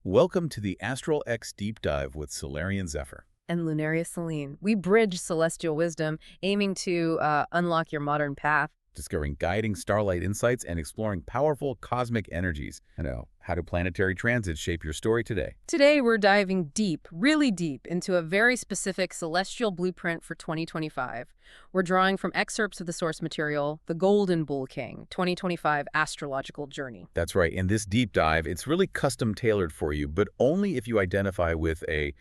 Welcome to the ASTRALX Deep Dive with Solarian Zephyr. And Lunaria Selene. We bridge celestial wisdom, aiming to unlock your modern path. Discovering guiding starlight insights and exploring powerful cosmic energies. How do planetary transits shape your story today? Today, we're diving deep, really deep, into a very specific celestial blueprint for 2025. We're drawing from excerpts of the source material, The Golden Bull King, 2025 Astrological Journey. That's right. In this deep dive, it's really custom tailored for you, but only if you identify with a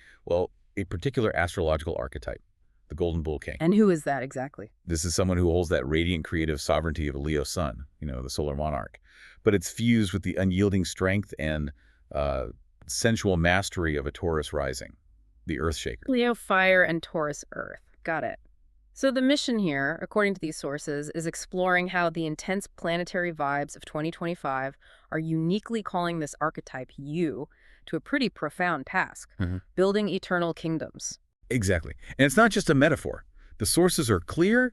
particular astrological archetype. The Golden Bull King. And who is that exactly? This is someone who holds that radiant creative sovereignty of a Leo sun, the Solar Monarch. But it's fused with the unyielding strength and sensual mastery of a Taurus Rising, the Earth-Shaker. Leo fire and Taurus earth. Got it. So the mission here, according to these sources, is exploring how the intense planetary vibes of 2025 are uniquely calling this archetype, you, to a pretty profound task, building eternal kingdoms. Exactly. And it's not just a metaphor. The sources are clear.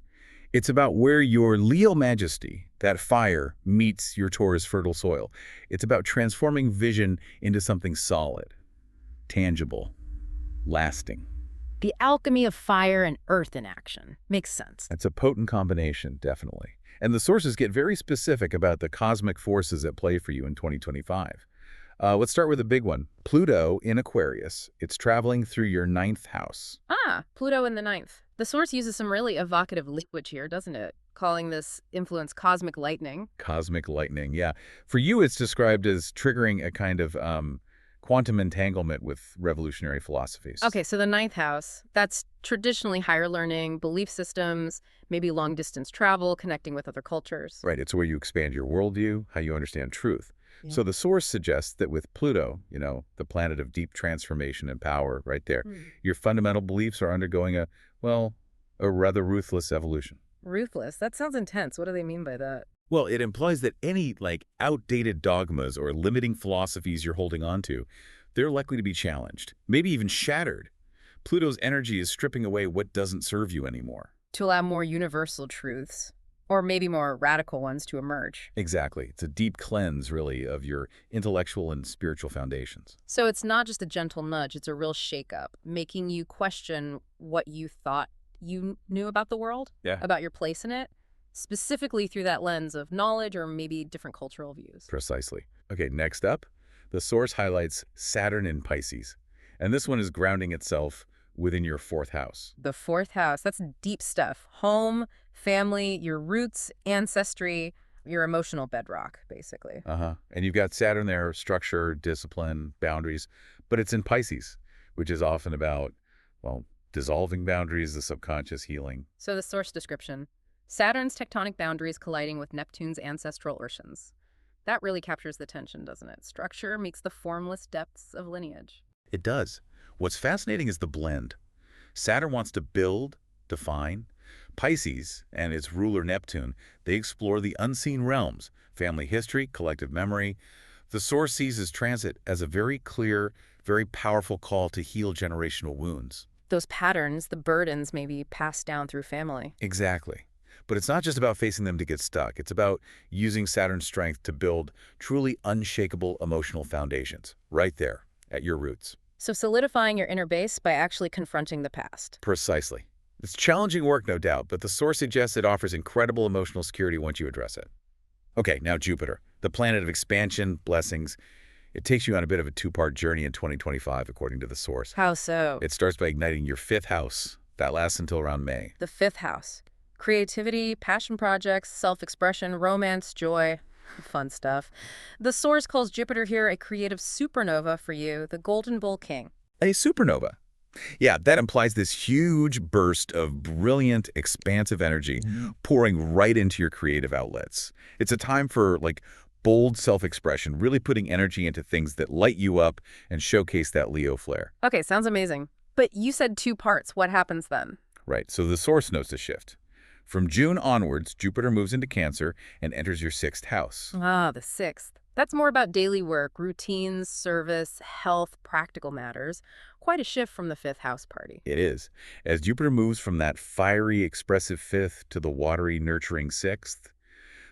It's about where your Leo majesty, that fire, meets your Taurus fertile soil. It's about transforming vision into something solid, tangible, lasting. The alchemy of fire and earth in action. Makes sense. That's a potent combination, definitely. And the sources get very specific about the cosmic forces at play for you in 2025. Let's start with a big one. Pluto in Aquarius. It's traveling through your 9th house. Pluto in the 9th. The source uses some really evocative language here, doesn't it? Calling this influence cosmic lightning. Cosmic lightning, yeah. For you, it's described as triggering a kind of quantum entanglement with revolutionary philosophies. Okay, so the 9th house, that's traditionally higher learning, belief systems, maybe long-distance travel, connecting with other cultures. Right, it's where you expand your worldview, how you understand truth. So the source suggests that with Pluto, the planet of deep transformation and power right there, your fundamental beliefs are undergoing a rather ruthless evolution. Ruthless? That sounds intense. What do they mean by that? Well, it implies that any outdated dogmas or limiting philosophies you're holding on to, they're likely to be challenged, maybe even shattered. Pluto's energy is stripping away what doesn't serve you anymore. To allow more universal truths. Or maybe more radical ones to emerge. Exactly. It's a deep cleanse, really, of your intellectual and spiritual foundations. So it's not just a gentle nudge, it's a real shakeup, making you question what you thought you knew about the world, about your place in it, specifically through that lens of knowledge or maybe different cultural views. Precisely. Okay, next up, the source highlights Saturn in Pisces. And this one is grounding itself within your 4th house. The 4th house, that's deep stuff. Home, family, your roots, ancestry, your emotional bedrock, basically. And you've got Saturn there, structure, discipline, boundaries, but it's in Pisces, which is often about, dissolving boundaries, the subconscious healing. So the source description, Saturn's tectonic boundaries colliding with Neptune's ancestral oceans. That really captures the tension, doesn't it? Structure meets the formless depths of lineage. It does. What's fascinating is the blend. Saturn wants to build, define. Pisces and its ruler Neptune, they explore the unseen realms, family history, collective memory. The source sees his transit as a very clear, very powerful call to heal generational wounds. Those patterns, the burdens may be passed down through family. Exactly. But it's not just about facing them to get stuck. It's about using Saturn's strength to build truly unshakable emotional foundations, right there, at your roots. So solidifying your inner base by actually confronting the past. Precisely. It's challenging work, no doubt, but the source suggests it offers incredible emotional security once you address it. Okay, now Jupiter, the planet of expansion, blessings. It takes you on a bit of a 2-part journey in 2025, according to the source. How so? It starts by igniting your 5th house. That lasts until around May. The 5th house. Creativity, passion projects, self-expression, romance, joy. Fun stuff. The source calls Jupiter here a creative supernova for you, the Golden Bull King. A supernova. Yeah, that implies this huge burst of brilliant, expansive energy pouring right into your creative outlets. It's a time for, bold self-expression, really putting energy into things that light you up and showcase that Leo flair. Okay, sounds amazing. But you said 2 parts. What happens then? Right, so the source notes a shift. From June onwards, Jupiter moves into Cancer and enters your 6th house. The 6th. That's more about daily work, routines, service, health, practical matters. Quite a shift from the 5th house party. It is. As Jupiter moves from that fiery, expressive 5th to the watery, nurturing 6th,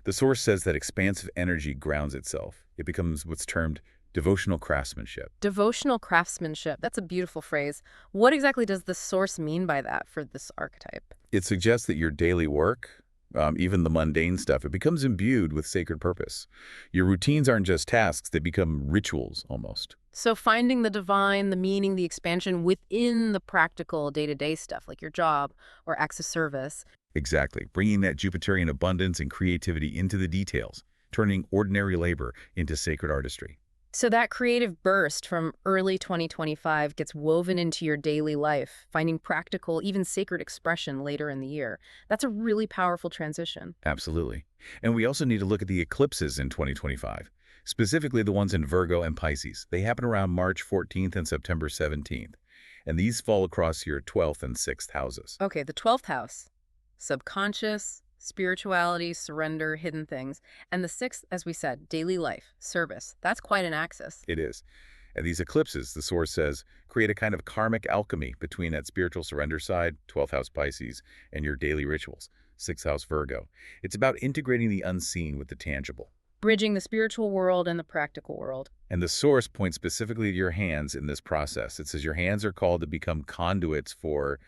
the source says that expansive energy grounds itself. It becomes what's termed Devotional craftsmanship. Devotional craftsmanship. That's a beautiful phrase. What exactly does the source mean by that for this archetype? It suggests that your daily work, even the mundane stuff, it becomes imbued with sacred purpose. Your routines aren't just tasks, they become rituals almost. So finding the divine, the meaning, the expansion within the practical day-to-day stuff, like your job or acts of service. Exactly. Bringing that Jupiterian abundance and creativity into the details, turning ordinary labor into sacred artistry. So that creative burst from early 2025 gets woven into your daily life, finding practical, even sacred expression later in the year. That's a really powerful transition. Absolutely. And we also need to look at the eclipses in 2025, specifically the ones in Virgo and Pisces. They happen around March 14th and September 17th, and these fall across your 12th and 6th houses. Okay, the 12th house, subconscious, spirituality, surrender, hidden things. And the 6th, as we said, daily life, service. That's quite an axis. It is. And these eclipses, the source says, create a kind of karmic alchemy between that spiritual surrender side, 12th house Pisces, and your daily rituals, 6th house Virgo. It's about integrating the unseen with the tangible. Bridging the spiritual world and the practical world. And the source points specifically to your hands in this process. It says your hands are called to become conduits for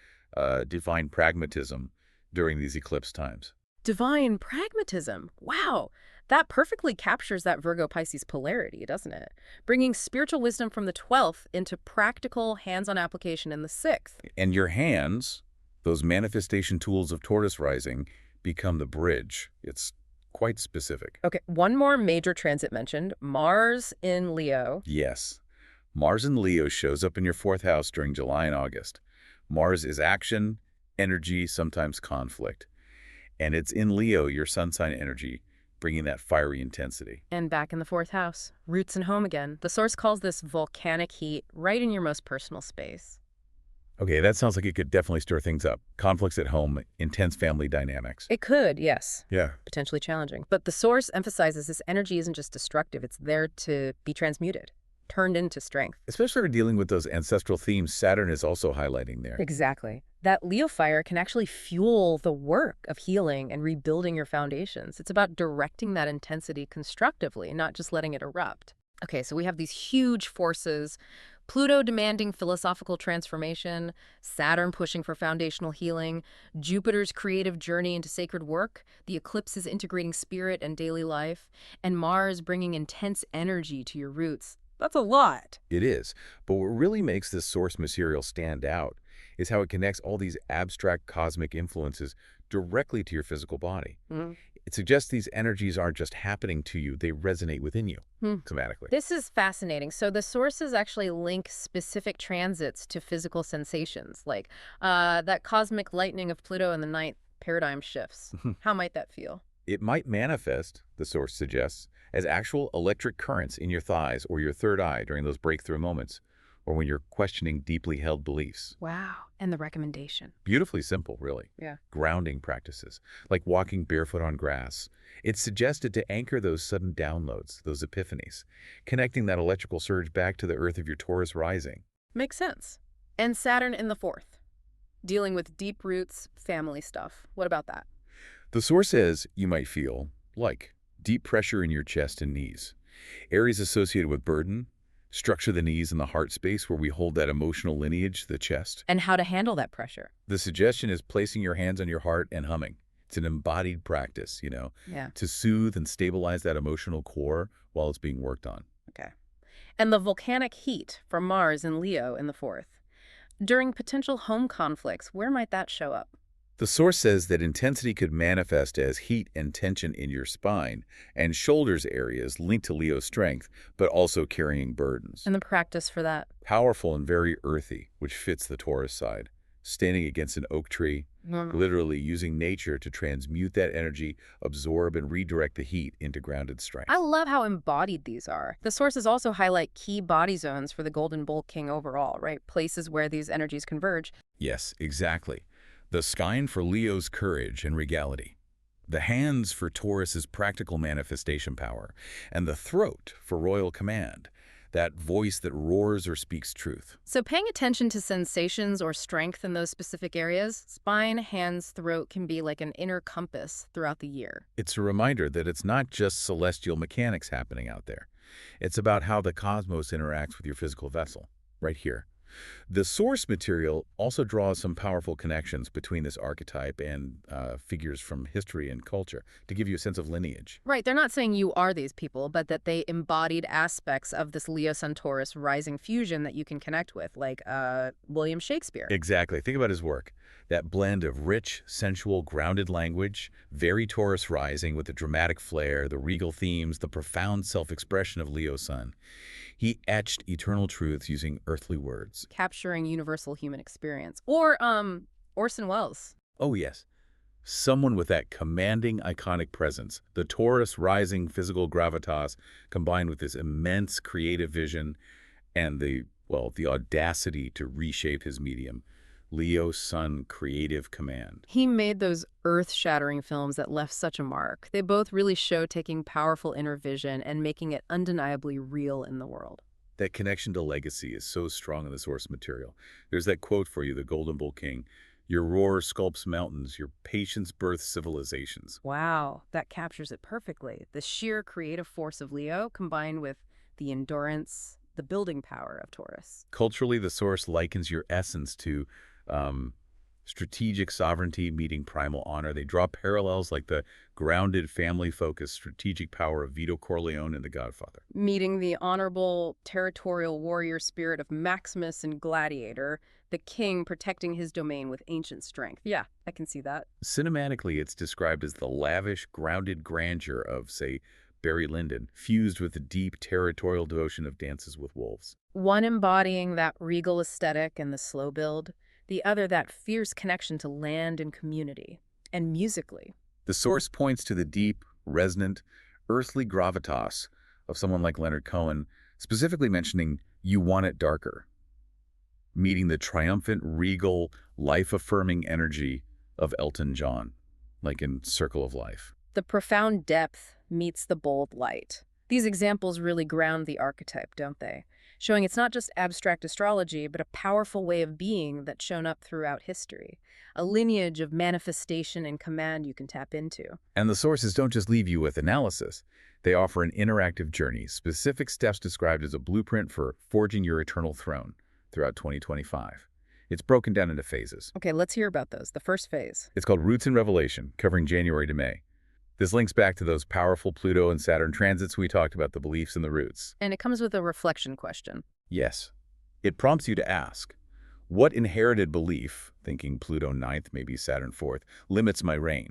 divine pragmatism during these eclipse times. Divine pragmatism. Wow. That perfectly captures that Virgo-Pisces polarity, doesn't it? Bringing spiritual wisdom from the 12th into practical, hands-on application in the 6th. And your hands, those manifestation tools of Taurus Rising, become the bridge. It's quite specific. Okay, one more major transit mentioned, Mars in Leo. Yes. Mars in Leo shows up in your 4th house during July and August. Mars is action, energy, sometimes conflict. And it's in Leo, your sun sign energy, bringing that fiery intensity. And back in the 4th house, roots and home again. The source calls this volcanic heat right in your most personal space. Okay, that sounds like it could definitely stir things up. Conflicts at home, intense family dynamics. It could, yes. Yeah. Potentially challenging. But the source emphasizes this energy isn't just destructive, it's there to be transmuted, turned into strength. Especially for dealing with those ancestral themes Saturn is also highlighting there. Exactly. That Leo fire can actually fuel the work of healing and rebuilding your foundations. It's about directing that intensity constructively, not just letting it erupt. Okay, so we have these huge forces. Pluto demanding philosophical transformation, Saturn pushing for foundational healing, Jupiter's creative journey into sacred work, the eclipses integrating spirit and daily life, and Mars bringing intense energy to your roots. That's a lot. It is. But what really makes this source material stand out is how it connects all these abstract cosmic influences directly to your physical body. It suggests these energies aren't just happening to you, they resonate within you, somatically. This is fascinating. So the sources actually link specific transits to physical sensations, like that cosmic lightning of Pluto in the 9th paradigm shifts. How might that feel? It might manifest, the source suggests, as actual electric currents in your thighs or your third eye during those breakthrough moments, or when you're questioning deeply held beliefs. Wow. And the recommendation. Beautifully simple, really. Yeah. Grounding practices, like walking barefoot on grass. It's suggested to anchor those sudden downloads, those epiphanies, connecting that electrical surge back to the earth of your Taurus rising. Makes sense. And Saturn in the 4th, dealing with deep roots, family stuff. What about that? The source says you might feel, like, deep pressure in your chest and knees. Areas associated with burden, structure the knees and the heart space where we hold that emotional lineage, the chest. And how to handle that pressure. The suggestion is placing your hands on your heart and humming. It's an embodied practice, to soothe and stabilize that emotional core while it's being worked on. Okay. And the volcanic heat from Mars in Leo in the 4th. During potential home conflicts, where might that show up? The source says that intensity could manifest as heat and tension in your spine and shoulders areas linked to Leo's strength, but also carrying burdens. And the practice for that? Powerful and very earthy, which fits the Taurus side. Standing against an oak tree, literally using nature to transmute that energy, absorb and redirect the heat into grounded strength. I love how embodied these are. The sources also highlight key body zones for the Golden Bull King overall, right? Places where these energies converge. Yes, exactly. The spine for Leo's courage and regality, the hands for Taurus's practical manifestation power, and the throat for royal command, that voice that roars or speaks truth. So paying attention to sensations or strength in those specific areas, spine, hands, throat can be like an inner compass throughout the year. It's a reminder that it's not just celestial mechanics happening out there. It's about how the cosmos interacts with your physical vessel, right here. The source material also draws some powerful connections between this archetype and figures from history and culture to give you a sense of lineage. Right, they're not saying you are these people, but that they embodied aspects of this Leo-Sun-Taurus rising fusion that you can connect with, like William Shakespeare. Exactly. Think about his work. That blend of rich, sensual, grounded language, very Taurus rising with the dramatic flair, the regal themes, the profound self-expression of Leo's sun. He etched eternal truths using earthly words. Capturing universal human experience. Or Orson Welles. Oh, yes. Someone with that commanding, iconic presence, the Taurus rising physical gravitas, combined with this immense creative vision and the audacity to reshape his medium. Leo's sun creative command. He made those earth-shattering films that left such a mark. They both really show taking powerful inner vision and making it undeniably real in the world. That connection to legacy is so strong in the source material. There's that quote for you, the Golden Bull King. Your roar sculpts mountains, your patience births civilizations. Wow, that captures it perfectly. The sheer creative force of Leo combined with the endurance, the building power of Taurus. Culturally, the source likens your essence to strategic sovereignty meeting primal honor. They draw parallels like the grounded, family-focused strategic power of Vito Corleone in The Godfather. Meeting the honorable territorial warrior spirit of Maximus in Gladiator, the king protecting his domain with ancient strength. Yeah, I can see that. Cinematically, it's described as the lavish, grounded grandeur of, say, Barry Lyndon, fused with the deep territorial devotion of Dances with Wolves. One embodying that regal aesthetic and the slow build, the other that fierce connection to land and community, and musically. The source points to the deep, resonant, earthly gravitas of someone like Leonard Cohen, specifically mentioning "You Want It Darker," meeting the triumphant, regal, life-affirming energy of Elton John, like in Circle of Life. The profound depth meets the bold light. These examples really ground the archetype, don't they? Showing it's not just abstract astrology, but a powerful way of being that's shown up throughout history. A lineage of manifestation and command you can tap into. And the sources don't just leave you with analysis. They offer an interactive journey, specific steps described as a blueprint for forging your eternal throne throughout 2025. It's broken down into phases. Okay, let's hear about those. The first phase. It's called Roots in Revelation, covering January to May. This links back to those powerful Pluto and Saturn transits we talked about, the beliefs and the roots. And it comes with a reflection question. Yes. It prompts you to ask, what inherited belief, thinking Pluto 9th, maybe Saturn 4th, limits my reign?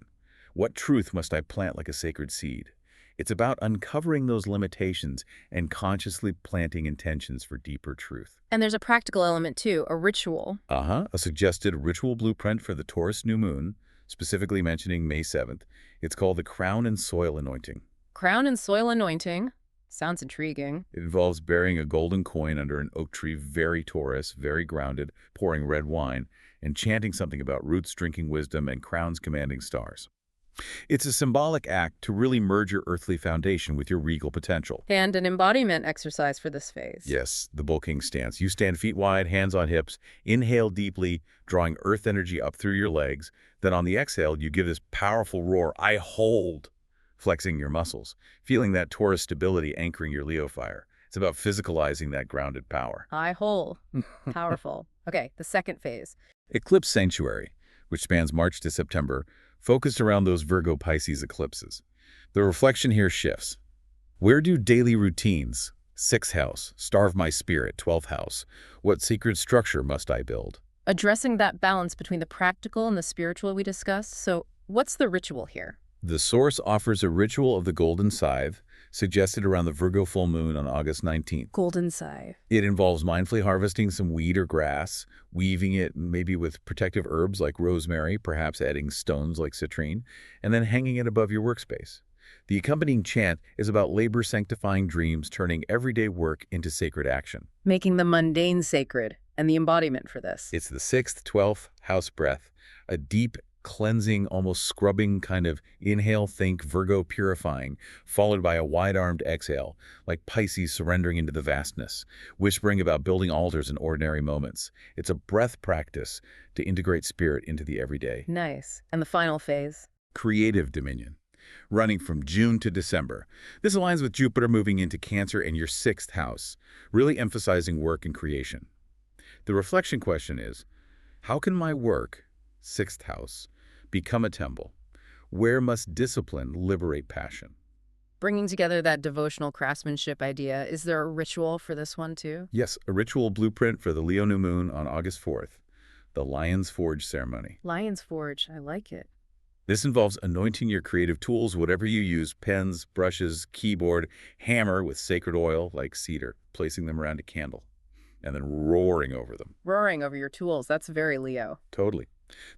What truth must I plant like a sacred seed? It's about uncovering those limitations and consciously planting intentions for deeper truth. And there's a practical element too, a ritual. A suggested ritual blueprint for the Taurus new moon, specifically mentioning May 7th. It's called the Crown and Soil Anointing. Crown and soil anointing. Sounds intriguing. It involves burying a golden coin under an oak tree, very Taurus, very grounded, pouring red wine, and chanting something about roots drinking wisdom and crowns commanding stars. It's a symbolic act to really merge your earthly foundation with your regal potential. And an embodiment exercise for this phase. Yes, the Bull King stance. You stand feet wide, hands on hips, inhale deeply, drawing earth energy up through your legs. Then on the exhale, you give this powerful roar, I hold, flexing your muscles, feeling that Taurus stability anchoring your Leo fire. It's about physicalizing that grounded power. I hold. Powerful. Okay, the second phase. Eclipse Sanctuary, which spans March to September, focused around those Virgo-Pisces eclipses. The reflection here shifts. Where do daily routines, 6th house, starve my spirit, 12th house? What sacred structure must I build? Addressing that balance between the practical and the spiritual we discussed. So what's the ritual here? The source offers a ritual of the golden scythe, suggested around the Virgo full moon on August 19th. Golden scythe. It involves mindfully harvesting some weed or grass, weaving it maybe with protective herbs like rosemary, perhaps adding stones like citrine, and then hanging it above your workspace. The accompanying chant is about labor sanctifying dreams, turning everyday work into sacred action. Making the mundane sacred, and the embodiment for this. It's the 6th, 12th house breath, a deep, cleansing, almost scrubbing kind of inhale, think Virgo purifying, followed by a wide-armed exhale, like Pisces surrendering into the vastness, whispering about building altars in ordinary moments. It's a breath practice to integrate spirit into the everyday. Nice. And the final phase? Creative dominion. running from June to December. This aligns with Jupiter moving into Cancer in your 6th house, really emphasizing work and creation. The reflection question is, how can my work, 6th house, become a temple? Where must discipline liberate passion? Bringing together that devotional craftsmanship idea, is there a ritual for this one too? Yes, a ritual blueprint for the Leo new moon on August 4th, the Lion's Forge ceremony. Lion's Forge, I like it. This involves anointing your creative tools, whatever you use, pens, brushes, keyboard, hammer with sacred oil like cedar, placing them around a candle, and then roaring over them. Roaring over your tools, that's very Leo. Totally.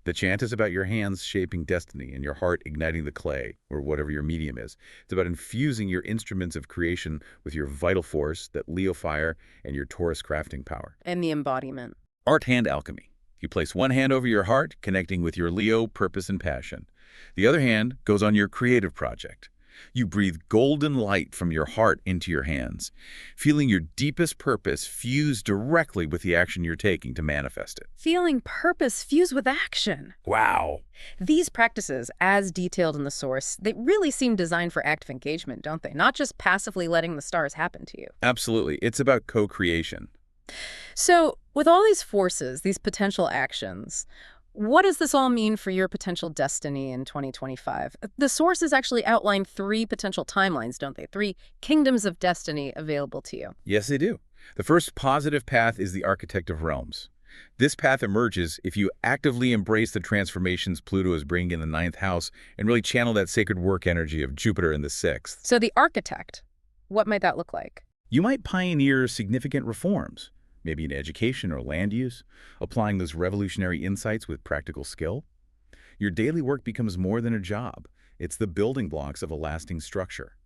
The chant is about your hands shaping destiny and your heart igniting the clay, or whatever your medium is. It's about infusing your instruments of creation with your vital force, that Leo fire, and your Taurus crafting power. And the embodiment. Art hand alchemy. You place one hand over your heart, connecting with your Leo purpose and passion. The other hand goes on your creative project. You breathe golden light from your heart into your hands, feeling your deepest purpose fuse directly with the action you're taking to manifest it. Feeling purpose fuse with action. Wow. These practices, as detailed in the source, they really seem designed for active engagement, don't they? Not just passively letting the stars happen to you. Absolutely. It's about co-creation. So, with all these forces, these potential actions, what does this all mean for your potential destiny in 2025? The sources actually outline 3 potential timelines, don't they? 3 kingdoms of destiny available to you. Yes, they do. The first positive path is the Architect of Realms. This path emerges if you actively embrace the transformations Pluto is bringing in the 9th house and really channel that sacred work energy of Jupiter in the 6th. So the architect, what might that look like? You might pioneer significant reforms, maybe in education or land use, applying those revolutionary insights with practical skill. Your daily work becomes more than a job. It's the building blocks of a lasting structure.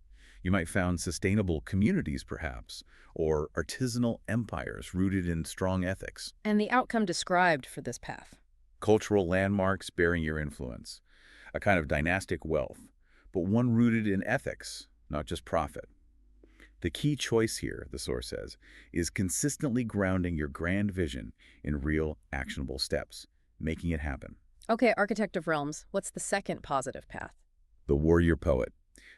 You might found sustainable communities, perhaps, or artisanal empires rooted in strong ethics. And the outcome described for this path? Cultural landmarks bearing your influence. A kind of dynastic wealth, but one rooted in ethics, not just profit. The key choice here, the source says, is consistently grounding your grand vision in real, actionable steps, making it happen. Okay, Architect of Realms, what's the second positive path? The Warrior Poet.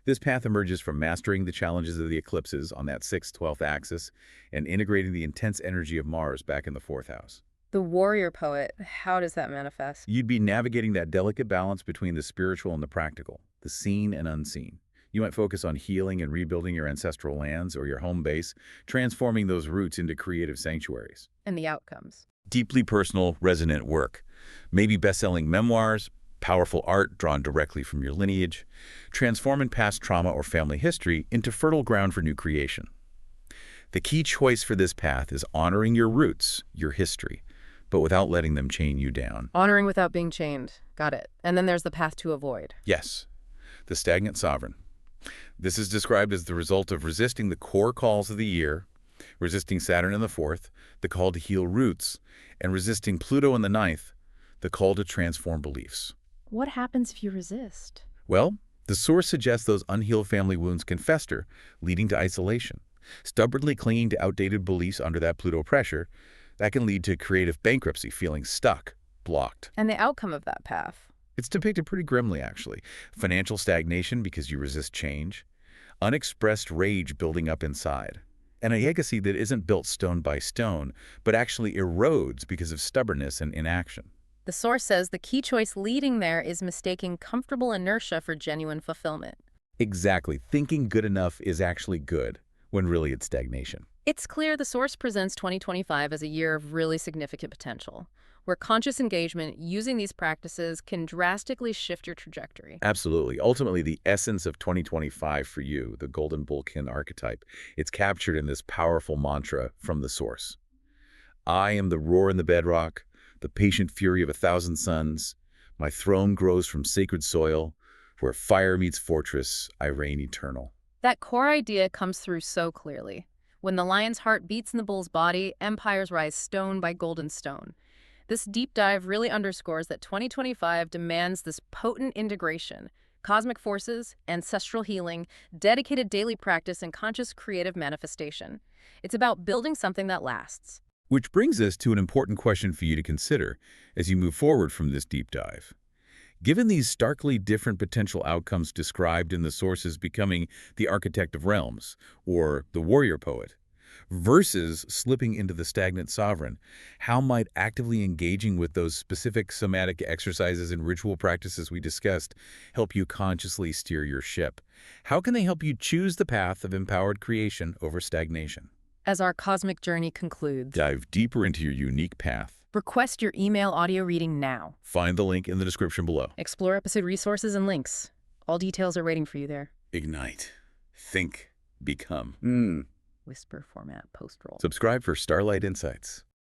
This path emerges from mastering the challenges of the eclipses on that 6th-12th axis and integrating the intense energy of Mars back in the 4th house. The Warrior Poet, how does that manifest? You'd be navigating that delicate balance between the spiritual and the practical, the seen and unseen. You might focus on healing and rebuilding your ancestral lands or your home base, transforming those roots into creative sanctuaries. And the outcomes? Deeply personal, resonant work. Maybe best-selling memoirs, powerful art drawn directly from your lineage, transforming past trauma or family history into fertile ground for new creation. The key choice for this path is honoring your roots, your history, but without letting them chain you down. Honoring without being chained. Got it. And then there's the path to avoid. Yes, the stagnant sovereign. This is described as the result of resisting the core calls of the year, resisting Saturn in the 4th, the call to heal roots, and resisting Pluto in the 9th, the call to transform beliefs. What happens if you resist? Well, the source suggests those unhealed family wounds can fester, leading to isolation. Stubbornly clinging to outdated beliefs under that Pluto pressure, that can lead to creative bankruptcy, feeling stuck, blocked. And the outcome of that path? It's depicted pretty grimly, actually. Financial stagnation because you resist change. Unexpressed rage building up inside. And a legacy that isn't built stone by stone, but actually erodes because of stubbornness and inaction. The source says the key choice leading there is mistaking comfortable inertia for genuine fulfillment. Exactly. Thinking good enough is actually good, when really it's stagnation. It's clear the source presents 2025 as a year of really significant potential, where conscious engagement using these practices can drastically shift your trajectory. Absolutely. Ultimately, the essence of 2025 for you, the golden bullkin archetype, it's captured in this powerful mantra from the source. I am the roar in the bedrock, the patient fury of 1,000 suns. My throne grows from sacred soil. Where fire meets fortress, I reign eternal. That core idea comes through so clearly. When the lion's heart beats in the bull's body, empires rise stone by golden stone. This deep dive really underscores that 2025 demands this potent integration, cosmic forces, ancestral healing, dedicated daily practice, and conscious creative manifestation. It's about building something that lasts. Which brings us to an important question for you to consider as you move forward from this deep dive. Given these starkly different potential outcomes described in the sources, becoming the architect of realms, or the warrior poet, versus slipping into the stagnant sovereign, how might actively engaging with those specific somatic exercises and ritual practices we discussed help you consciously steer your ship? How can they help you choose the path of empowered creation over stagnation? As our cosmic journey concludes, Dive deeper into your unique path. request your email audio reading now. Find the link in the description below. Explore episode resources and links. All details are waiting for you there. Ignite. Think. Become. Whisper format post-roll. Subscribe for Starlight Insights.